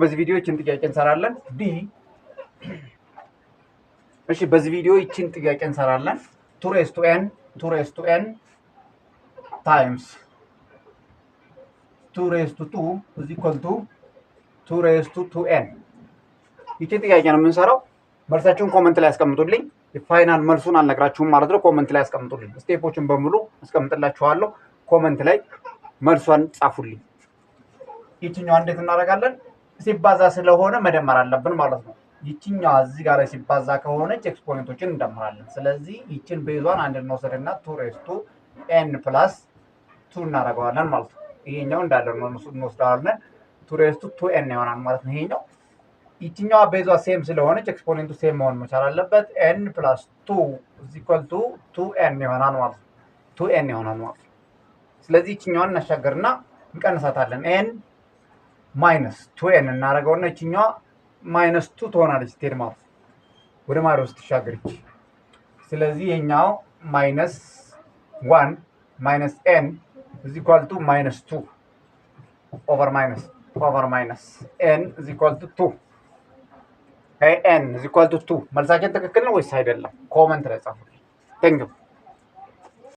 በዚህ ቪዲዮ ይችን ጥያቄ እንሰራለን። እሺ በዚህ ቪዲዮ ይችን ጥያቄ እንሰራለን። 2n ታይምስ 2 is equal to 2n ይችን ጥያቄ ነው የምንሰራው። መልሳችሁን ኮሜንት ላይ አስቀምጡልኝ። የፋይናል መልሱን አልነግራችሁም ማለት ነው። ኮሜንት ላይ አስቀምጡልኝ። ስቴፖችን በሙሉ አስቀምጥላችኋለሁ። ኮሜንት ላይ መልሷን ጻፉልኝ። ይችኛዋ እንዴት እናደርጋለን? ሲባዛ ስለሆነ መደመር አለብን ማለት ነው። ይችኛዋ እዚህ ጋር ሲባዛ ከሆነች ኤክስፖኔንቶችን እንደምራለን። ስለዚህ ይችን ቤዟን አንድ እንወስድና 2n + 2 እናደርገዋለን ማለት ነው። ይሄኛው እንዳለ ነው እንወስዳለን። 2n ይሆናል ማለት ነው። ይሄኛው ይችኛዋ ቤዟ ሴም ስለሆነች ኤክስፖኔንቱ ሴም መሆን መቻል አለበት። n + 2 = 2n ይሆናል ማለት ነው። 2n ይሆናል ማለት ነው። ስለዚህ ይችኛዋን እናሻገርና እንቀንሳታለን። n - 2n እናደርገውና ይችኛዋ -2 ትሆናለች ስትሄድ ማለት ነው። ወደ ማዶ ስትሻገር ስለዚህ ይሄኛው -1 - n = -2 ኦቨር ማይነስ n = 2 n = 2 መልሳችን ትክክል ነው ወይስ አይደለም? ኮመንት ላይ ጻፉልኝ። ቴንክ ዩ